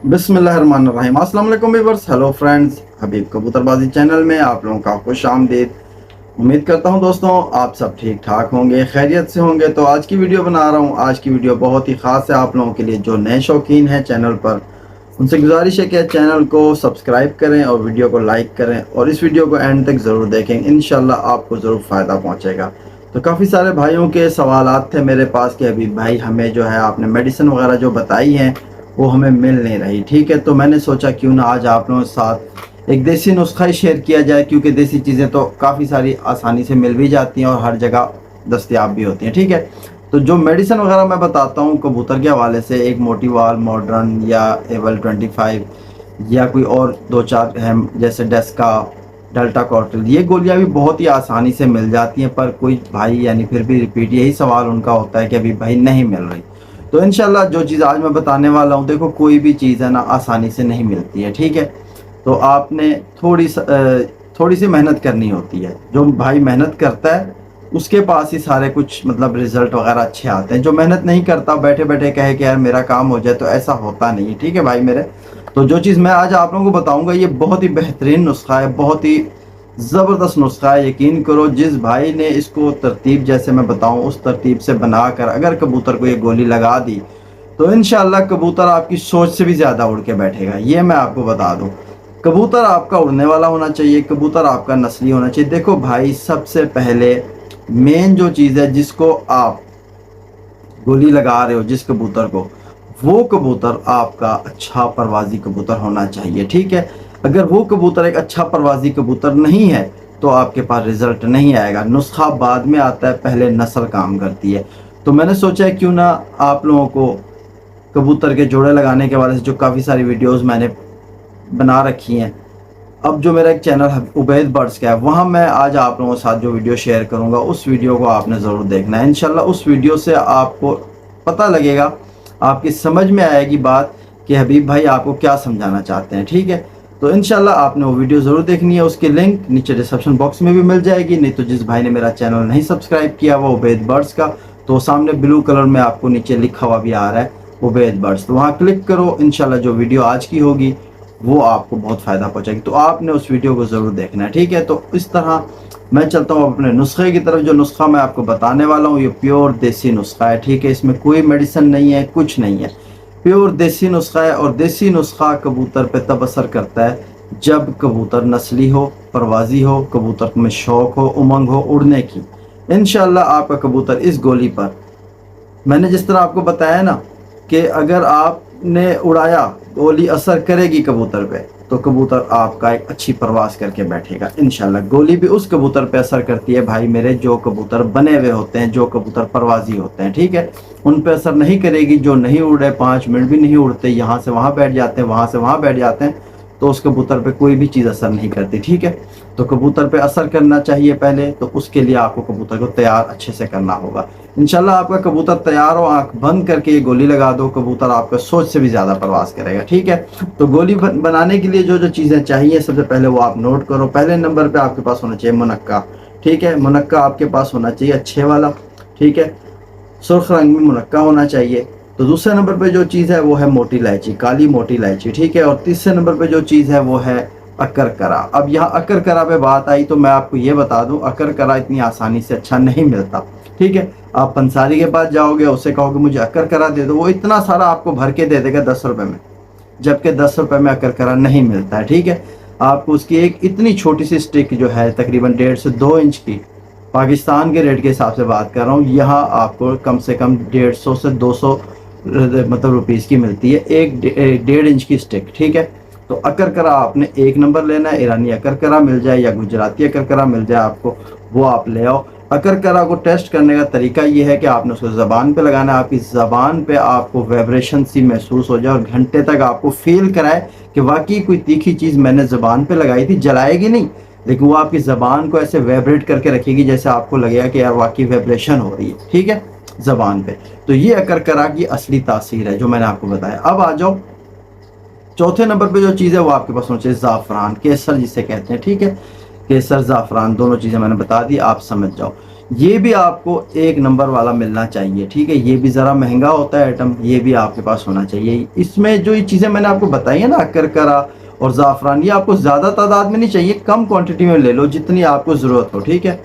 बिस्मिल्लाहिर्रहमानिर्रहीम। अस्सलाम वालेकुम व्यूअर्स, हेलो फ्रेंड्स, हबीब कबूतरबाजी चैनल में आप लोगों का खुश आमदीद। उम्मीद करता हूं दोस्तों आप सब ठीक ठाक होंगे, खैरियत से होंगे। तो आज की वीडियो बना रहा हूं। आज की वीडियो बहुत ही ख़ास है आप लोगों के लिए जो नए शौकीन हैं चैनल पर। उनसे गुजारिश है कि चैनल को सब्सक्राइब करें और वीडियो को लाइक करें और इस वीडियो को एंड तक ज़रूर देखें, इंशाल्लाह आपको ज़रूर फ़ायदा पहुँचेगा। तो काफ़ी सारे भाइयों के सवालात थे मेरे पास कि हबीब भाई हमें जो है आपने मेडिसिन वगैरह जो बताई हैं वो हमें मिल नहीं रही। ठीक है, तो मैंने सोचा क्यों ना आज आप लोगों के साथ एक देसी नुस्खा ही शेयर किया जाए, क्योंकि देसी चीज़ें तो काफ़ी सारी आसानी से मिल भी जाती हैं और हर जगह दस्तयाब भी होती हैं। ठीक है, तो जो मेडिसिन वगैरह मैं बताता हूँ कबूतर के हवाले से, एक मोटीवाल, मॉडर्न या एवल 25 या कोई और दो चार अहम जैसे डेस्का, डेल्टा कॉर्टिल, ये गोलियां भी बहुत ही आसानी से मिल जाती हैं। पर कोई भाई यानी फिर भी रिपीट यही सवाल उनका होता है कि अभी भाई नहीं मिल रही। तो इंशाल्लाह जो चीज़ आज मैं बताने वाला हूँ, देखो कोई भी चीज़ है ना आसानी से नहीं मिलती है। ठीक है, तो आपने थोड़ी सी मेहनत करनी होती है। जो भाई मेहनत करता है उसके पास ही सारे कुछ मतलब रिजल्ट वगैरह अच्छे आते हैं। जो मेहनत नहीं करता बैठे बैठे कहे कि यार मेरा काम हो जाए, तो ऐसा होता नहीं है। ठीक है भाई मेरे, तो जो चीज़ मैं आज आप लोगों को बताऊंगा ये बहुत ही बेहतरीन नुस्खा है, बहुत ही ज़बरदस्त नुस्खा है। यकीन करो जिस भाई ने इसको तरतीब जैसे मैं बताऊं उस तरतीब से बनाकर अगर कबूतर को ये गोली लगा दी तो इंशाल्लाह कबूतर आपकी सोच से भी ज़्यादा उड़ के बैठेगा। ये मैं आपको बता दूं, कबूतर आपका उड़ने वाला होना चाहिए, कबूतर आपका नस्ली होना चाहिए। देखो भाई, सबसे पहले मेन जो चीज़ है जिसको आप गोली लगा रहे हो जिस कबूतर को, वो कबूतर आपका अच्छा परवाजी कबूतर होना चाहिए। ठीक है, अगर वो कबूतर एक अच्छा परवाजी कबूतर नहीं है तो आपके पास रिजल्ट नहीं आएगा। नुस्खा बाद में आता है, पहले नस्ल काम करती है। तो मैंने सोचा क्यों ना आप लोगों को कबूतर के जोड़े लगाने के वाले से जो काफ़ी सारी वीडियोस मैंने बना रखी हैं, अब जो मेरा एक चैनल है उबैद बर्ड्स का है, वहाँ मैं आज आप लोगों के साथ जो वीडियो शेयर करूँगा उस वीडियो को आपने ज़रूर देखना है। इंशाल्लाह उस वीडियो से आपको पता लगेगा, आपकी समझ में आएगी बात कि हबीब भाई आपको क्या समझाना चाहते हैं। ठीक है, तो इंशाल्लाह आपने वो वीडियो ज़रूर देखनी है। उसकी लिंक नीचे डिस्क्रिप्शन बॉक्स में भी मिल जाएगी। नहीं तो जिस भाई ने मेरा चैनल नहीं सब्सक्राइब किया वो उबैद बर्ड्स का, तो सामने ब्लू कलर में आपको नीचे लिखा हुआ भी आ रहा है उबैद बर्ड्स, तो वहाँ क्लिक करो। इंशाल्लाह जो वीडियो आज की होगी वो आपको बहुत फ़ायदा पहुंचाएगी, तो आपने उस वीडियो को ज़रूर देखना है। ठीक है, तो इस तरह मैं चलता हूँ अपने नुस्खे की तरफ। जो नुस्खा मैं आपको बताने वाला हूँ ये प्योर देसी नुस्खा है। ठीक है, इसमें कोई मेडिसिन नहीं है, कुछ नहीं है, प्योर देसी नुस्खा है। और देसी नुस्खा कबूतर पे तब असर करता है जब कबूतर नस्ली हो, परवाजी हो, कबूतर में शौक़ हो, उमंग हो उड़ने की। इंशाल्लाह आपका कबूतर इस गोली पर, मैंने जिस तरह आपको बताया ना कि अगर आपने उड़ाया गोली असर करेगी कबूतर पे, तो कबूतर आपका एक अच्छी परवास करके बैठेगा इंशाल्लाह। गोली भी उस कबूतर पे असर करती है भाई मेरे जो कबूतर बने हुए होते हैं, जो कबूतर परवाजी होते हैं। ठीक है, उन पे असर नहीं करेगी। जो नहीं उड़े, 5 मिनट भी नहीं उड़ते, यहाँ से वहाँ बैठ जाते हैं, वहाँ से वहाँ बैठ जाते हैं, तो उस कबूतर पे कोई भी चीज़ असर नहीं करती। ठीक है, तो कबूतर पे असर करना चाहिए पहले, तो उसके लिए आपको कबूतर को तैयार अच्छे से करना होगा। इंशाल्लाह आपका कबूतर तैयार हो, आंख बंद करके ये गोली लगा दो, कबूतर आपका सोच से भी ज़्यादा प्रवास करेगा। ठीक है, तो गोली बनाने के लिए जो जो चीज़ें चाहिए सबसे पहले वो आप नोट करो। पहले नंबर पे आपके पास होना चाहिए मुनक्का। ठीक है, मुनक्का आपके पास होना चाहिए अच्छे वाला। ठीक है, सुर्ख रंग में मुनक्का होना चाहिए। तो दूसरे नंबर पे जो चीज़ है वो है मोटी इलायची, काली मोटी इलायची। ठीक है, और तीसरे नंबर पे जो चीज़ है वो है अकरकरा। अब यहाँ अकरकरा पे बात आई तो मैं आपको ये बता दूं, अकरकरा इतनी आसानी से अच्छा नहीं मिलता। ठीक है, आप पंसारी के पास जाओगे, उससे कहोगे मुझे अकरकरा दे दो, वो इतना सारा आपको भर के दे देगा 10 रुपये में, जबकि 10 रुपये में अकरकरा नहीं मिलता है। ठीक है, आपको उसकी एक इतनी छोटी सी स्टिक जो है तकरीबन 1.5 से 2 इंच की, पाकिस्तान के रेट के हिसाब से बात कर रहा हूँ, यहाँ आपको कम से कम 150 से 200 मतलब रुपीज़ की मिलती है, एक 1.5 इंच की स्टिक। ठीक है, तो अकरकरा आपने 1 नंबर लेना है, ईरानी अकरकरा मिल जाए या गुजराती अकरकरा मिल जाए आपको, वो आप ले आओ। अकरकरा को टेस्ट करने का तरीका ये है कि आपने उसको ज़बान पे लगाना है। आपकी ज़बान पे आपको वाइब्रेशन सी महसूस हो जाए और घंटे तक आपको फील कराए कि वाकई कोई तीखी चीज़ मैंने ज़बान पे लगाई थी। जलाएगी नहीं, लेकिन वो आपकी ज़बान को ऐसे वाइब्रेट करके रखेगी जैसे आपको लगेगा कि यार वाकई वाइब्रेशन हो रही है। ठीक है, ज़बान पे। तो ये अकरकरा की असली तासीर है जो मैंने आपको बताया। अब आ जाओ चौथे नंबर पे जो चीज़ है वो आपके पास होना चाहिए ज़ाफ़रान, केसर जिसे कहते हैं। ठीक है, केसर ज़ाफ़रान दोनों चीज़ें मैंने बता दी, आप समझ जाओ। ये भी आपको एक नंबर वाला मिलना चाहिए, ठीक है। ये भी ज़रा महंगा होता है आइटम, ये भी आपके पास होना चाहिए। इसमें जो ये चीज़ें मैंने आपको बताई है ना, करकरा और ज़ाफ़रान, ये आपको ज़्यादा तादाद में नहीं चाहिए, कम क्वांटिटी में ले लो जितनी आपको ज़रूरत हो, ठीक है।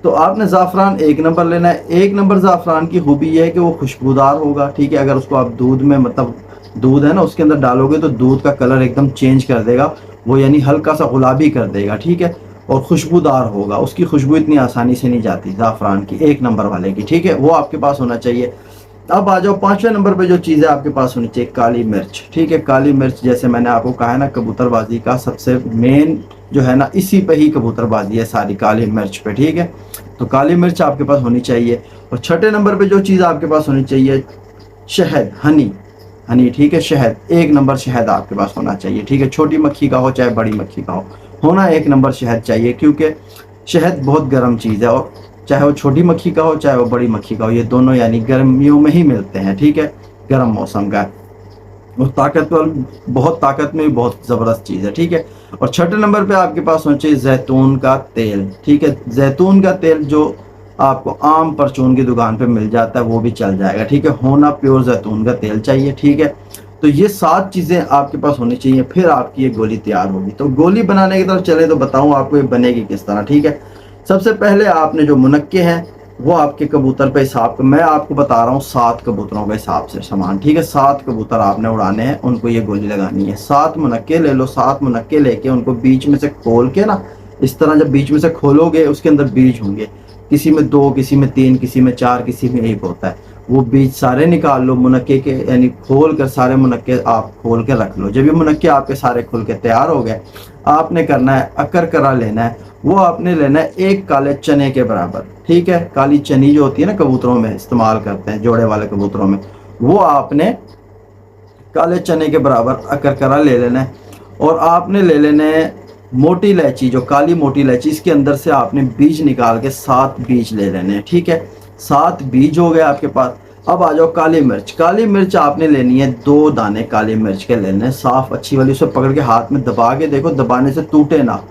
तो आपने ज़ाफ़रान एक नंबर लेना है। एक नंबर ज़ाफ़रान की खूबी ये है कि वो खुशबूदार होगा, ठीक है। अगर उसको आप दूध में, मतलब दूध है ना, उसके अंदर डालोगे तो दूध का कलर एकदम चेंज कर देगा वो, यानी हल्का सा गुलाबी कर देगा, ठीक है। और खुशबूदार होगा, उसकी खुशबू इतनी आसानी से नहीं जाती ज़ाफ़रान की, एक नंबर वाले की, ठीक है। वो आपके पास होना चाहिए। अब आ जाओ 5वें नंबर पे, जो चीज़ है आपके पास होनी चाहिए, काली मिर्च, ठीक है। काली मिर्च, जैसे मैंने आपको कहा है ना, कबूतरबाजी का सबसे मेन जो है ना, इसी पे ही कबूतरबाजी है सारी, काली मिर्च पे, ठीक है। तो काली मिर्च आपके पास होनी चाहिए। और 6ठे नंबर पे जो चीज़ आपके पास होनी चाहिए, शहद, हनी, हनी, ठीक है। शहद, एक नंबर शहद आपके पास होना चाहिए, ठीक है। छोटी मक्खी का हो चाहे बड़ी मक्खी का हो, होना एक नंबर शहद चाहिए, क्योंकि शहद बहुत गर्म चीज़ है, और चाहे वो छोटी मक्खी का हो चाहे वो बड़ी मक्खी का हो, ये दोनों यानी गर्मियों में ही मिलते हैं, ठीक है, गर्म मौसम का। और ताकतवर, बहुत ताकत में भी बहुत ज़बरदस्त चीज़ है, ठीक है। और 6ठे नंबर पे आपके पास होना चाहिए जैतून का तेल, ठीक है। जैतून का तेल जो आपको आम परचून की दुकान पे मिल जाता है वो भी चल जाएगा, ठीक है। होना प्योर जैतून का तेल चाहिए, ठीक है। तो ये 7 चीज़ें आपके पास होनी चाहिए, फिर आपकी ये गोली तैयार होगी। तो गोली बनाने की तरफ चले तो बताऊँ आपको ये बनेगी किस तरह, ठीक है। सबसे पहले आपने जो मुनक्के हैं वो आपके कबूतर पे हिसाब का, मैं आपको बता रहा हूँ 7 कबूतरों के हिसाब से सामान, ठीक है। 7 कबूतर आपने उड़ाने हैं, उनको ये गोली लगानी है। 7 मुनक्के ले लो, 7 मुनक्के लेके उनको बीच में से खोल के ना, इस तरह जब बीच में से खोलोगे उसके अंदर बीज होंगे, किसी में 2, किसी में 3, किसी में 4, किसी में 1 होता है। वो बीज सारे निकाल लो मुनक्के के, यानी खोल कर सारे मुनक्के आप खोल के रख लो। जब ये मुनक्के आपके सारे खुल के तैयार हो गए, आपने करना है अकर करा लेना है। वो आपने लेना है 1 काले चने के बराबर, ठीक है। काली चनी जो होती है ना, कबूतरों में इस्तेमाल करते हैं, जोड़े वाले कबूतरों में, वो आपने काले चने के बराबर अकर करा ले लेना है। और आपने ले लेना है मोटी इलायची, जो काली मोटी इलायची, इसके अंदर से आपने बीज निकाल के 7 बीज ले लेने हैं, ठीक है। 7 बीज हो गए आपके पास। अब आ जाओ काली मिर्च। काली मिर्च आपने लेनी है, 2 दाने काली मिर्च के लेने हैं, साफ अच्छी वाली, उसे पकड़ के हाथ में दबा के देखो, दबाने से टूटे ना,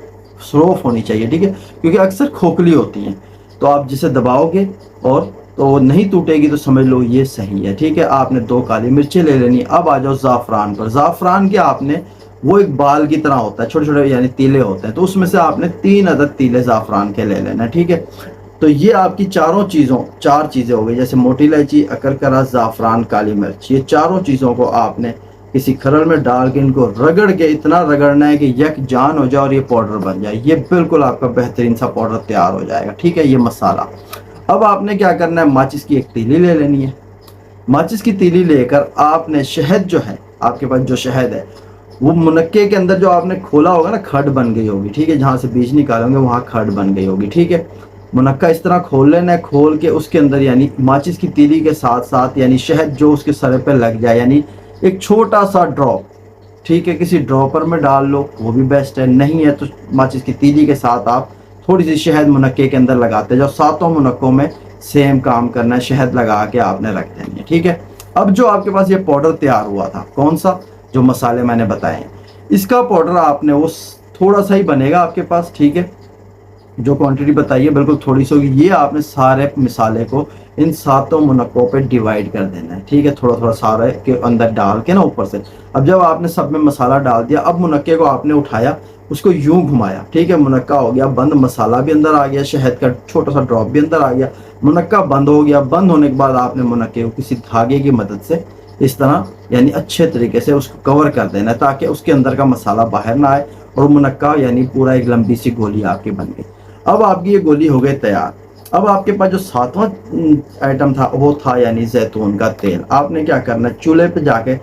सॉफ्ट होनी चाहिए, ठीक है। क्योंकि अक्सर खोखली होती हैं, तो आप जिसे दबाओगे और तो नहीं टूटेगी, तो समझ लो ये सही है, ठीक है। आपने 2 काली मिर्चें ले लेनी। अब आ जाओ ज़ाफ़रान पर। ज़ाफ़रान के आपने, वो एक बाल की तरह होता है, छोटे छोटे यानी तीले होते हैं, तो उसमें से आपने 3 अदद तीले ज़ाफ़रान के ले लेना, ठीक है। तो ये आपकी चारों चीज़ों, 4 चीज़ें हो गई, जैसे मोटी इलायची, अकरकरा, ज़ाफ़रान, काली मिर्च। ये चारों चीज़ों को आपने किसी खरल में डाल के इनको रगड़ के इतना रगड़ना है कि यक जान हो जाए और ये पाउडर बन जाए। ये बिल्कुल आपका बेहतरीन सा पाउडर तैयार हो जाएगा, ठीक है। ये मसाला। अब आपने क्या करना है, माचिस की एक तीली ले लेनी है। माचिस की तीली लेकर आपने शहद जो है, आपके पास जो शहद है, वो मुनक्के के अंदर जो आपने खोला होगा ना, खड बन गई होगी, ठीक है। जहाँ से बीज निकालोगे वहाँ खड बन गई होगी, ठीक है। मुनक्का इस तरह खोल लेना है, खोल के उसके अंदर यानी माचिस की तीली के साथ साथ यानी शहद जो उसके सर पे लग जाए, यानी एक छोटा सा ड्रॉप, ठीक है। किसी ड्रॉपर में डाल लो वो भी बेस्ट है, नहीं है तो माचिस की तीली के साथ आप थोड़ी सी शहद मुनक्के के अंदर लगाते जाओ। 7 मुनक्कों में सेम काम करना है, शहद लगा के आपने रख देनी है, ठीक है। अब जो आपके पास ये पाउडर तैयार हुआ था, कौन सा, जो मसाले मैंने बताए हैं, इसका पाउडर आपने वो थोड़ा सा ही बनेगा आपके पास, ठीक है। जो क्वांटिटी बताई है बिल्कुल थोड़ी सी होगी। ये आपने सारे मसाले को इन 7 मुनक्कों पे डिवाइड कर देना है, ठीक है। थोड़ा थोड़ा सारे के अंदर डाल के ना ऊपर से। अब जब आपने सब में मसाला डाल दिया, अब मुनक्के को आपने उठाया, उसको यूं घुमाया, ठीक है। मुनक्का हो गया बंद, मसाला भी अंदर आ गया, शहद का छोटा सा ड्रॉप भी अंदर आ गया, मुनक्का बंद हो गया। बंद होने के बाद आपने मुनक्के को किसी धागे की मदद से इस तरह यानी अच्छे तरीके से उसको कवर कर देना है, ताकि उसके अंदर का मसाला बाहर ना आए, और मुनक्का यानी पूरा एक लंबी सी गोली आपकी बन गई। अब आपकी ये गोली हो गई तैयार। अब आपके पास जो 7वां आइटम था वो था यानी जैतून का तेल। आपने क्या करना है, चूल्हे पे जाके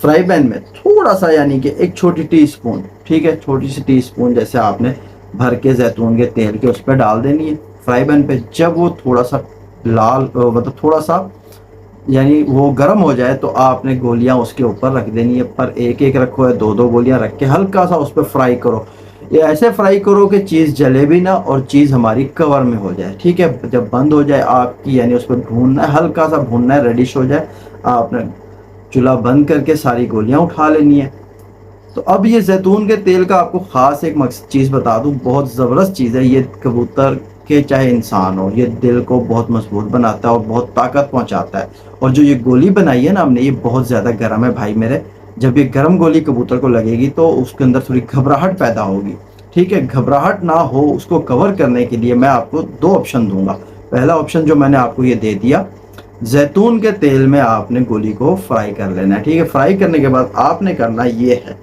फ्राई पैन में थोड़ा सा यानी कि एक छोटी टीस्पून, ठीक है, छोटी सी टीस्पून जैसे आपने भर के जैतून के तेल के उस पर डाल देनी है फ्राई पैन पे। जब वो थोड़ा सा लाल, मतलब थोड़ा सा यानी वो गर्म हो जाए, तो आपने गोलियां उसके ऊपर रख देनी है। पर एक एक रखो या 2 गोलियां रख के हल्का सा उस पर फ्राई करो। ये ऐसे फ्राई करो कि चीज़ जले भी ना और चीज़ हमारी कवर में हो जाए, ठीक है। जब बंद हो जाए आपकी, यानी उस पर भूनना है, हल्का सा भूनना है, रेडिश हो जाए, आपने चूल्हा बंद करके सारी गोलियां उठा लेनी है। तो अब ये जैतून के तेल का आपको ख़ास एक चीज़ बता दूं, बहुत ज़बरदस्त चीज़ है ये। कबूतर के चाहे इंसान हो, ये दिल को बहुत मजबूत बनाता है और बहुत ताकत पहुंचाता है। और जो ये गोली बनाई है ना हमने, ये बहुत ज़्यादा गर्म है भाई मेरे। जब ये गर्म गोली कबूतर को लगेगी तो उसके अंदर थोड़ी घबराहट पैदा होगी, ठीक है। घबराहट ना हो उसको कवर करने के लिए मैं आपको दो ऑप्शन दूंगा। पहला ऑप्शन जो मैंने आपको ये दे दिया, जैतून के तेल में आपने गोली को फ्राई कर लेना है, ठीक है। फ्राई करने के बाद आपने करना ये है,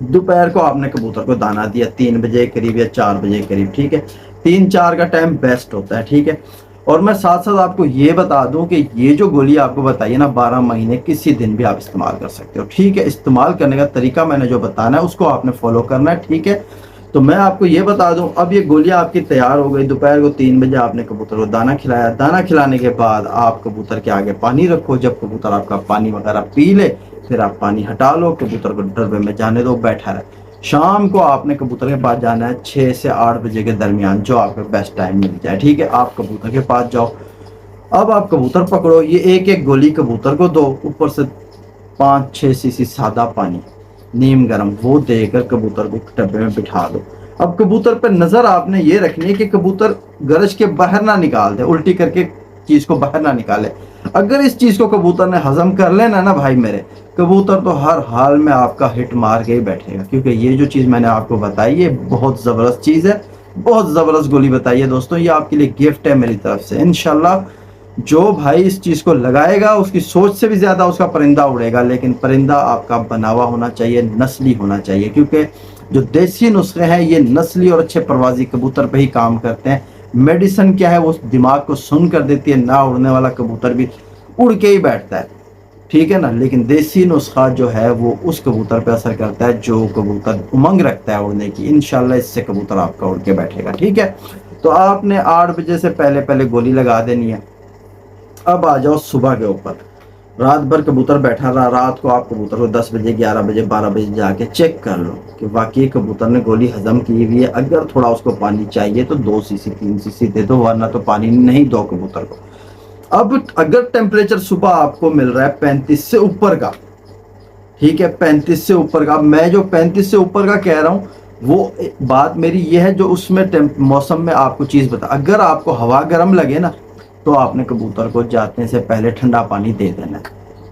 दोपहर को आपने कबूतर को दाना दिया 3 बजे करीब या 4 बजे करीब, ठीक है। 3-4 का टाइम बेस्ट होता है, ठीक है। और मैं साथ साथ आपको ये बता दूं कि ये जो गोली आपको बताइए ना, 12 महीने किसी दिन भी आप इस्तेमाल कर सकते हो, ठीक है। इस्तेमाल करने का तरीका मैंने जो बताना है उसको आपने फॉलो करना है, ठीक है। तो मैं आपको ये बता दूं, अब ये गोलियां आपकी तैयार हो गई। दोपहर को 3 बजे आपने कबूतर को दाना खिलाया। दाना खिलाने के बाद आप कबूतर के आगे पानी रखो। जब कबूतर आपका पानी वगैरह पी ले फिर आप पानी हटा लो, कबूतर को डरबे में जाने दो, बैठा रहे। शाम को आपने कबूतर के पास जाना है 6 से 8 बजे के दरमियान, जो आपको बेस्ट टाइम मिल जाए, ठीक है। आप कबूतर के पास जाओ, अब आप कबूतर पकड़ो, ये एक एक गोली कबूतर को दो, ऊपर से 5-6 सीसी सादा पानी नीम गर्म वो देकर कबूतर को डब्बे में बिठा दो। अब कबूतर पर नजर आपने ये रखनी है कि कबूतर गरज के बाहर ना निकाल दे, उल्टी करके चीज को बाहर ना निकाले। अगर इस चीज को कबूतर ने हजम कर लेना ना भाई मेरे, कबूतर तो हर हाल में आपका हिट मार के ही बैठेगा। क्योंकि ये जो चीज मैंने आपको बताई ये बहुत जबरदस्त चीज है, बहुत जबरदस्त गोली बताई है दोस्तों। ये आपके लिए गिफ्ट है मेरी तरफ से। इंशाल्लाह जो भाई इस चीज को लगाएगा उसकी सोच से भी ज्यादा उसका परिंदा उड़ेगा। लेकिन परिंदा आपका बनावा होना चाहिए, नस्ली होना चाहिए, क्योंकि जो देसी नुस्खे हैं ये नस्ली और अच्छे परवाजी कबूतर पे ही काम करते हैं। मेडिसिन क्या है, वो दिमाग को सुन कर देती है, ना उड़ने वाला कबूतर भी उड़ के ही बैठता है, ठीक है ना। लेकिन देसी नुस्खा जो है वो उस कबूतर पे असर करता है जो कबूतर उमंग रखता है उड़ने की। इंशाल्लाह इससे कबूतर आपका उड़ के बैठेगा, ठीक है। तो आपने 8 बजे से पहले पहले गोली लगा देनी है। अब आ जाओ सुबह के ऊपर। रात भर कबूतर बैठा रहा, रात को आप कबूतर को 10 बजे 11 बजे 12 बजे जाके चेक कर लो कि वाकई कबूतर ने गोली हजम की हुई है। अगर थोड़ा उसको पानी चाहिए तो 2 सीसी 3 सीसी दे दो, वरना तो पानी नहीं दो कबूतर को। अब अगर टेम्परेचर सुबह आपको मिल रहा है 35 से ऊपर का, ठीक है, 35 से ऊपर का, मैं जो 35 से ऊपर का कह रहा हूँ वो बात मेरी ये है जो उसमें मौसम में आपको चीज़ बता। अगर आपको हवा गर्म लगे ना तो आपने कबूतर को जाने से पहले ठंडा पानी दे देना है,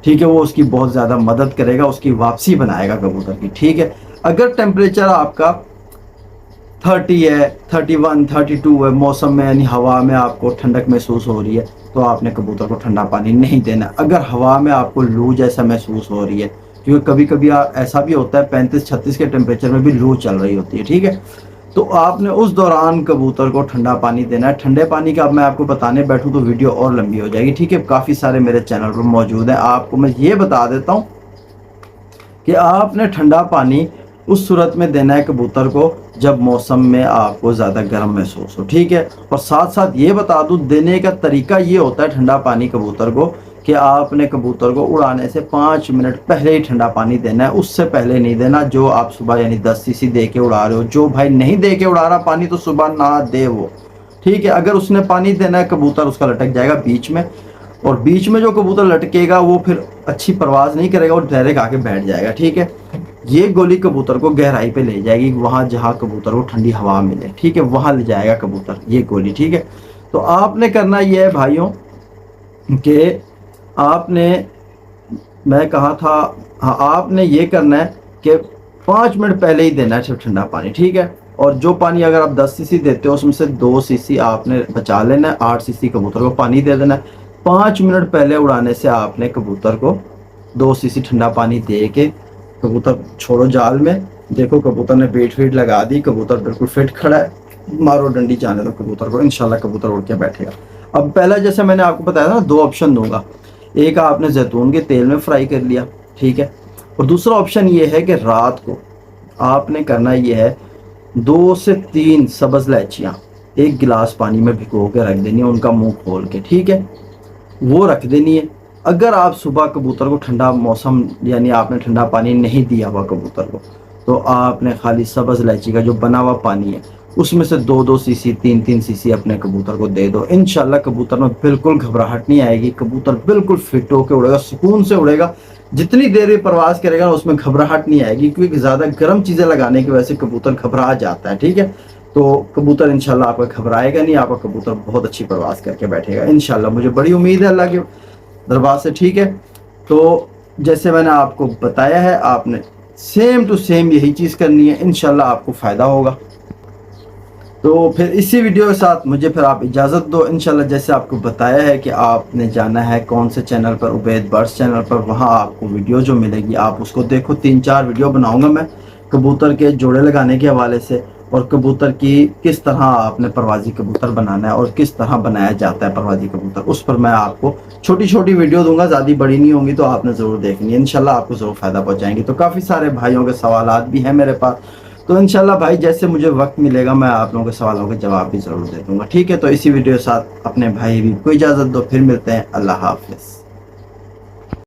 ठीक है। वो उसकी बहुत ज़्यादा मदद करेगा, उसकी वापसी बनाएगा कबूतर की, ठीक है। अगर टेम्परेचर आपका 30 है, 31, 32 है, मौसम में यानी हवा में आपको ठंडक महसूस हो रही है तो आपने कबूतर को ठंडा पानी नहीं देना। अगर हवा में आपको लू जैसा महसूस हो रही है, क्योंकि कभी कभी ऐसा भी होता है 35-36 के टेम्परेचर में भी लू चल रही होती है, ठीक है। तो आपने उस दौरान कबूतर को ठंडा पानी देना है। ठंडे पानी का अब मैं आपको बताने बैठूं तो वीडियो और लंबी हो जाएगी, ठीक है। काफ़ी सारे मेरे चैनल पर मौजूद है। आपको मैं ये बता देता हूँ कि आपने ठंडा पानी उस सूरत में देना है कबूतर को जब मौसम में आपको ज़्यादा गर्म महसूस हो, ठीक है। और साथ साथ ये बता दूँ, देने का तरीका ये होता है ठंडा पानी कबूतर को कि आपने कबूतर को उड़ाने से 5 मिनट पहले ही ठंडा पानी देना है, उससे पहले नहीं देना। जो आप सुबह यानी 10 सीसी दे के उड़ा रहे हो, जो भाई नहीं दे के उड़ा रहा पानी तो सुबह ना दे वो, ठीक है। अगर उसने पानी देना है कबूतर उसका लटक जाएगा बीच में, और बीच में जो कबूतर लटकेगा वो फिर अच्छी परवाज नहीं करेगा और डायरेक्ट आके बैठ जाएगा, ठीक है। ये गोली कबूतर को गहराई पे ले जाएगी, वहां जहां कबूतर को ठंडी हवा मिले, ठीक है, वहां ले जाएगा कबूतर ये गोली, ठीक है। तो आपने करना ये है भाइयों कि आपने, मैं कहा था, हाँ, आपने ये करना है कि 5 मिनट पहले ही देना है सिर्फ ठंडा पानी, ठीक है। और जो पानी अगर आप 10 सीसी देते हो उसमें से 2 सीसी आपने बचा लेना है, 8 सीसी कबूतर को पानी दे देना है। 5 मिनट पहले उड़ाने से आपने कबूतर को 2 सीसी ठंडा पानी दे के कबूतर छोड़ो जाल में। देखो कबूतर ने पेट फीट लगा दी, कबूतर बिल्कुल फिट खड़ा है, मारो डंडी जाने दो कबूतर को, इंशाल्लाह कबूतर उड़ के बैठेगा। अब पहला जैसे मैंने आपको बताया था ना, 2 ऑप्शन दूंगा। एक आपने जैतून के तेल में फ्राई कर लिया, ठीक है। और दूसरा ऑप्शन ये है कि रात को आपने करना ये है 2 से 3 सब्ज़ इलायचियाँ 1 गिलास पानी में भिगो के रख देनी है, उनका मुंह खोल के, ठीक है, वो रख देनी है। अगर आप सुबह कबूतर को ठंडा मौसम यानी आपने ठंडा पानी नहीं दिया हुआ कबूतर को, तो आपने खाली सब्ज़ इलायची का जो बना हुआ पानी है उसमें से 2-2 सीसी 3-3 सीसी अपने कबूतर को दे दो। इंशाल्लाह कबूतर में बिल्कुल घबराहट नहीं आएगी, कबूतर बिल्कुल फिट होकर उड़ेगा, सुकून से उड़ेगा। जितनी देर भी परवाज करेगा उसमें घबराहट नहीं आएगी, क्योंकि ज़्यादा गर्म चीज़ें लगाने की वजह से कबूतर घबरा जाता है, ठीक है। तो कबूतर इंशाल्लाह आपका घबराएगा नहीं, आपका कबूतर बहुत अच्छी परवाज़ करके बैठेगा इंशाल्लाह। मुझे बड़ी उम्मीद है अल्लाह के दरबार से, ठीक है। तो जैसे मैंने आपको बताया है, आपने सेम टू सेम यही चीज़ करनी है, इंशाल्लाह आपको फ़ायदा होगा। तो फिर इसी वीडियो के साथ मुझे फिर आप इजाज़त दो। इंशाल्लाह जैसे आपको बताया है कि आपने जाना है कौन से चैनल पर, उबैद बर्ड्स चैनल पर, वहाँ आपको वीडियो जो मिलेगी आप उसको देखो। 3-4 वीडियो बनाऊंगा मैं कबूतर के जोड़े लगाने के हवाले से, और कबूतर की किस तरह आपने परवाज़ी कबूतर बनाना है और किस तरह बनाया जाता है परवाज़ी कबूतर, उस पर मैं आपको छोटी छोटी वीडियो दूंगा, ज़्यादा बड़ी नहीं होंगी, तो आपने ज़रूर देखनी है, इंशाल्लाह आपको ज़रूर फ़ायदा पहुँचाएंगी। तो काफ़ी सारे भाइयों के सवालात भी हैं मेरे पास, तो इंशाल्लाह भाई जैसे मुझे वक्त मिलेगा मैं आप लोगों के सवालों के जवाब भी ज़रूर दे दूंगा, ठीक है। तो इसी वीडियो के साथ अपने भाई भी को इजाज़त दो, फिर मिलते हैं, अल्लाह हाफ़िज़।